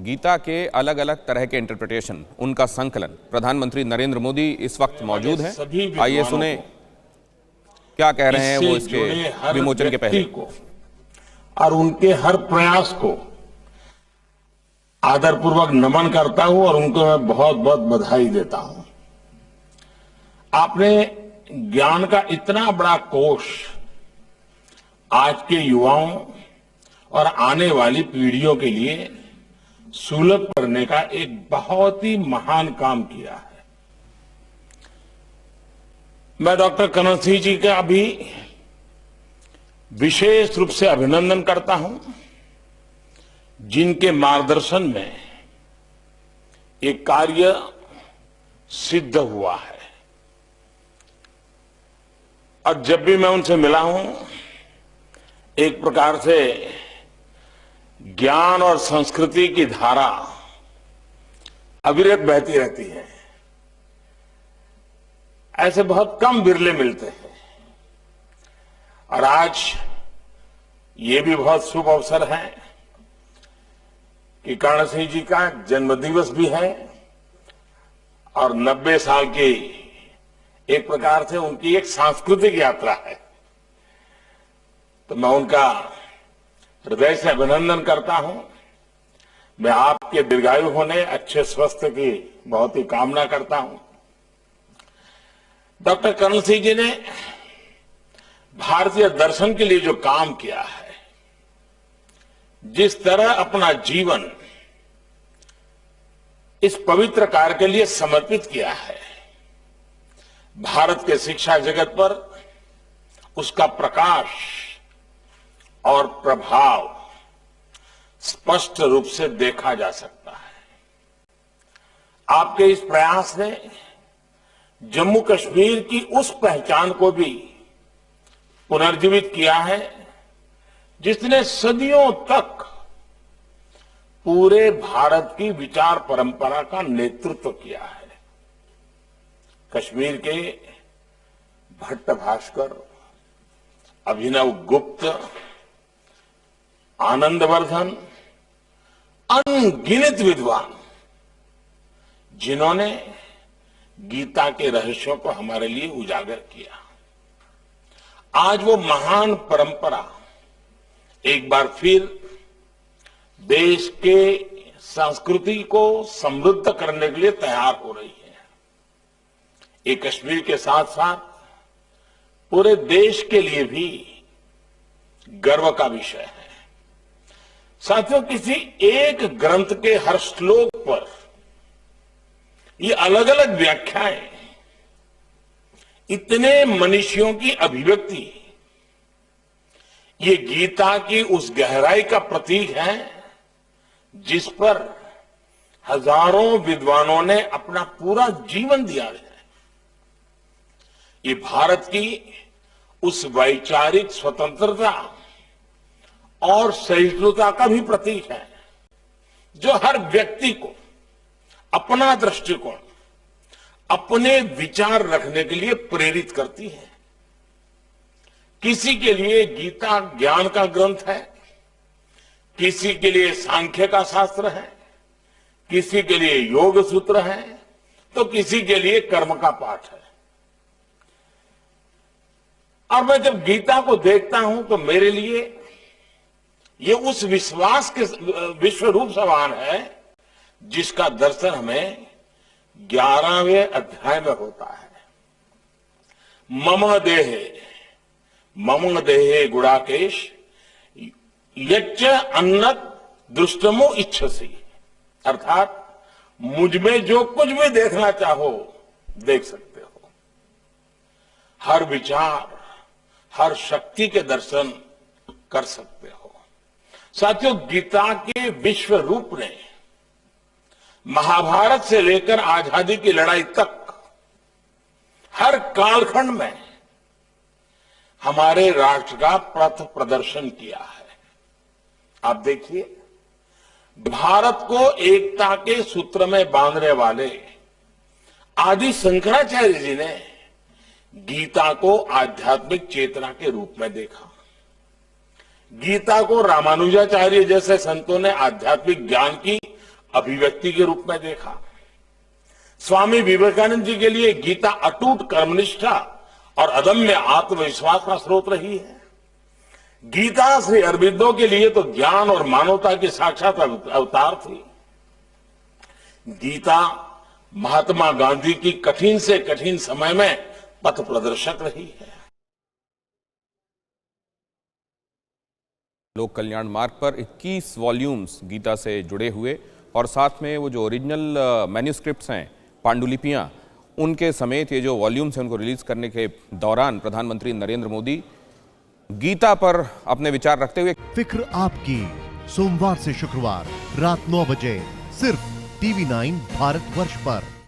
गीता के अलग अलग तरह के इंटरप्रिटेशन, उनका संकलन प्रधानमंत्री नरेंद्र मोदी इस वक्त मौजूद हैं। आइए सुने क्या कह रहे हैं वो इसके विमोचन के पहले। और उनके हर प्रयास को आदरपूर्वक नमन करता हूं और उनको मैं बहुत बहुत बधाई देता हूं। आपने ज्ञान का इतना बड़ा कोष आज के युवाओं और आने वाली पीढ़ियों के लिए सुलभ करने का एक बहुत ही महान काम किया है। मैं डॉक्टर करण सिंह जी का भी विशेष रूप से अभिनंदन करता हूं, जिनके मार्गदर्शन में ये कार्य सिद्ध हुआ है। और जब भी मैं उनसे मिला हूं, एक प्रकार से ज्ञान और संस्कृति की धारा अविरत बहती रहती है। ऐसे बहुत कम बिरले मिलते हैं। और आज ये भी बहुत शुभ अवसर है कि कर्ण सिंह जी का जन्मदिवस भी है और 90 साल की एक प्रकार से उनकी एक सांस्कृतिक यात्रा है। तो मैं उनका हृदय से अभिनंदन करता हूं। मैं आपके दीर्घायु होने, अच्छे स्वास्थ्य की बहुत ही कामना करता हूं। डॉक्टर कर्ण सिंह जी ने भारतीय दर्शन के लिए जो काम किया है, जिस तरह अपना जीवन इस पवित्र कार्य के लिए समर्पित किया है, भारत के शिक्षा जगत पर उसका प्रकाश और प्रभाव स्पष्ट रूप से देखा जा सकता है। आपके इस प्रयास ने जम्मू कश्मीर की उस पहचान को भी पुनर्जीवित किया है, जिसने सदियों तक पूरे भारत की विचार परंपरा का नेतृत्व किया है। कश्मीर के भट्ट भास्कर, अभिनव गुप्त, आनंदवर्धन, अनगिनत विद्वान, जिन्होंने गीता के रहस्यों को हमारे लिए उजागर किया। आज वो महान परंपरा एक बार फिर देश के संस्कृति को समृद्ध करने के लिए तैयार हो रही है। ये कश्मीर के साथ साथ पूरे देश के लिए भी गर्व का विषय है। साथियों, किसी एक ग्रंथ के हर श्लोक पर ये अलग अलग व्याख्याएं, इतने मनीषियों की अभिव्यक्ति, ये गीता की उस गहराई का प्रतीक है जिस पर हजारों विद्वानों ने अपना पूरा जीवन दिया है। ये भारत की उस वैचारिक स्वतंत्रता और सहिष्णुता का भी प्रतीक है, जो हर व्यक्ति को अपना दृष्टिकोण, अपने विचार रखने के लिए प्रेरित करती है। किसी के लिए गीता ज्ञान का ग्रंथ है, किसी के लिए सांख्य का शास्त्र है, किसी के लिए योग सूत्र है, तो किसी के लिए कर्म का पाठ है। और मैं जब गीता को देखता हूं तो मेरे लिए ये उस विश्वास के विश्व रूप समान है जिसका दर्शन हमें 11वें अध्याय में होता है। मम देहे गुड़ाकेश यच्च अन्नत दृष्टमो इच्छसी, अर्थात मुझ में जो कुछ भी देखना चाहो देख सकते हो। हर विचार, हर शक्ति के दर्शन कर सकते हो। साथियों, गीता के विश्व रूप ने महाभारत से लेकर आजादी की लड़ाई तक हर कालखंड में हमारे राष्ट्र का पथ प्रदर्शन किया है। आप देखिए, भारत को एकता के सूत्र में बांधने वाले आदि शंकराचार्य जी ने गीता को आध्यात्मिक चेतना के रूप में देखा। गीता को रामानुजाचार्य जैसे संतों ने आध्यात्मिक ज्ञान की अभिव्यक्ति के रूप में देखा। स्वामी विवेकानंद जी के लिए गीता अटूट कर्मनिष्ठा और अदम्य आत्मविश्वास का स्रोत रही है। गीता श्री अरबिंदो के लिए तो ज्ञान और मानवता की साक्षात अवतार थी। गीता महात्मा गांधी की कठिन से कठिन समय में पथ प्रदर्शक रही है। लोक कल्याण मार्ग पर 21 वॉल्यूम्स गीता से जुड़े हुए और साथ में वो जो ओरिजिनल मैन्यूस्क्रिप्ट्स हैं, पांडुलिपियां, उनके समेत ये जो वॉल्यूम्स हैं उनको रिलीज करने के दौरान प्रधानमंत्री नरेंद्र मोदी गीता पर अपने विचार रखते हुए फिक्र आपकी, सोमवार से शुक्रवार रात 9 बजे सिर्फ TV9 भारतवर्ष पर।